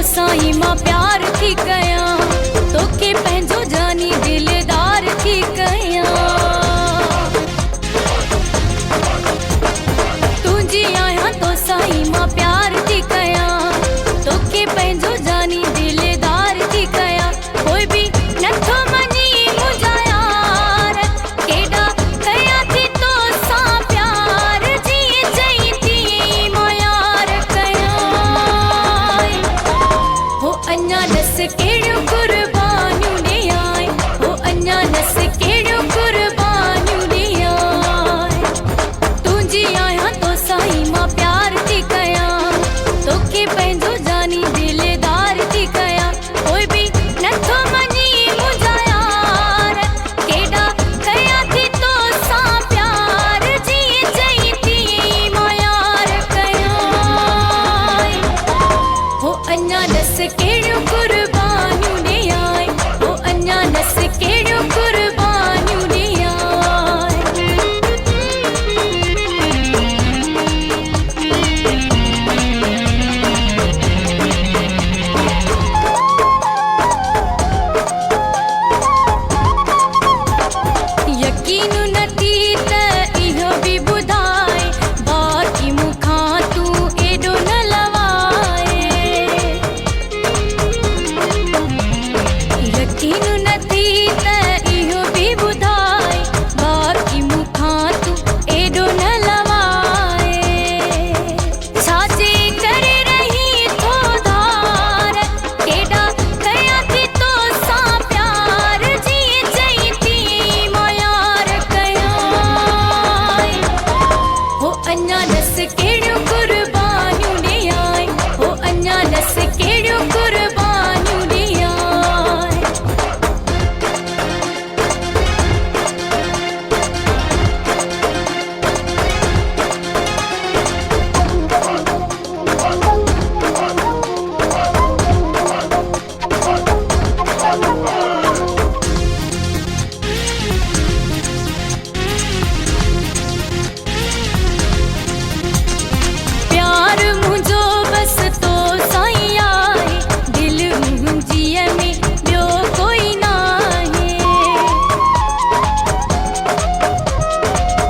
साईं मां प्यार थी कया, तोखे पंहिंजो जानी दिलदार थी कया। तुंहिंजी आहियां तो साईं मां प्यार थी कया, तोखे पंहिंजो जानी दिलदार थी कया। कोई बि नथो मञी मुंहिंजा यार, केॾा कया थी तोसां प्यार, जीअं चई तीअं मां यार कया। हो अञा ॾस कहिड़ियूं कुर्बानियूं ॾियां, हो अञा ॾस कहिड़ियूं कुर्बानियूं ॾियां। तुंहिंजी आहियां तो साईं मां प्यार थी कया, तोखे पंहिंजो जानी दिलदार थी कया। कोई बि नथो मञी मुंहिंजा यार, केॾा कया थी तोसां प्यार, जीअं चई तीअं मां यार कया। हो अञा ॾस कहिड़ियूं कुर्बानियूं ॾियां, हो अञा ॾस कहिड़ियूं कुर्बानियूं ॾियां। यकीन नथी त इहो बि ॿुधाए, बाक़ी मूंखां तूं एॾो न लवाए। यकीन नथी त इहो बि ॿुधाए, बाक़ी मूंखां तूं एॾो न लवाए। छाजे करे रही थो धार, केॾा कया थी तोसां प्यार, जीअं चई तीअं मां यार कया। हो अञा ॾस कहिड़ियूं कुर्बानियूं ॾियां, हो अञा ॾस कहिड़ियूं कुर्बानियूं ॾियां। प्यार मुंहिंजो बसि तो साईं आहे, दिलि मुंहिंजीअ में ॿियो कोई नाहे।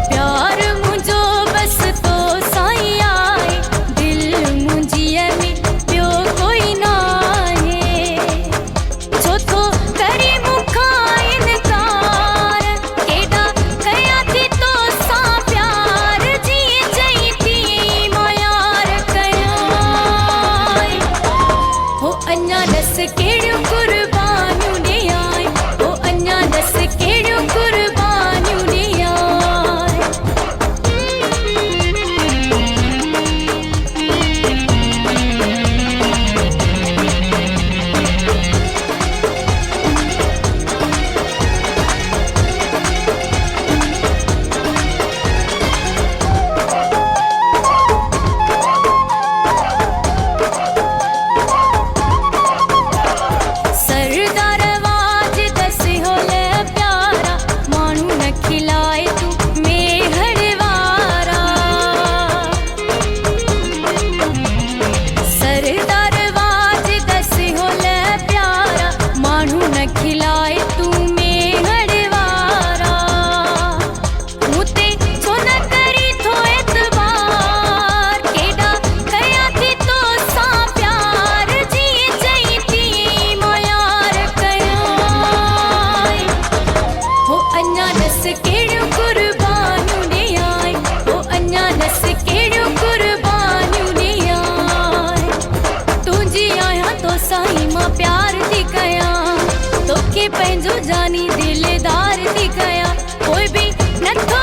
प्यार मुंहिंजो बसि तो साईं आहे, दिलि मुंहिंजीअ में ॿियो कोई नाहे। छो थो करे मूंखां इनकार, केॾा कया थी तोसां प्यार, जीअं चई तीअं मां यार कया। हो अञा ॾस कहिड़ियूं कुर्बानियूं ॾियां, हो अञा ॾस कहिड़ियूं कुर्बानियूं ॾियां। सरदार आवाज दस होल प्यारा, माण्हू न खिलाए तूं मेहर वारा। सरदार आवाज दस होल प्यारा, माण्हू न खिलाए तूं मेहर वारा। मूं ते छो न करी थो एतबार, केॾा कया थी तोसां प्यार, जीअं चई तीअं मां यार कया। हो अञा ॾस कहिड़ियूं कुर्बानियूं ॾियां, हो अञा ॾस कहिड़ियूं कुर्बानियूं ॾियां। तुंहिंजी आहियां तो साईं मां प्यार थी कया, तोखे पंहिंजो जानी दिलदार थी कया। कोई बि नथो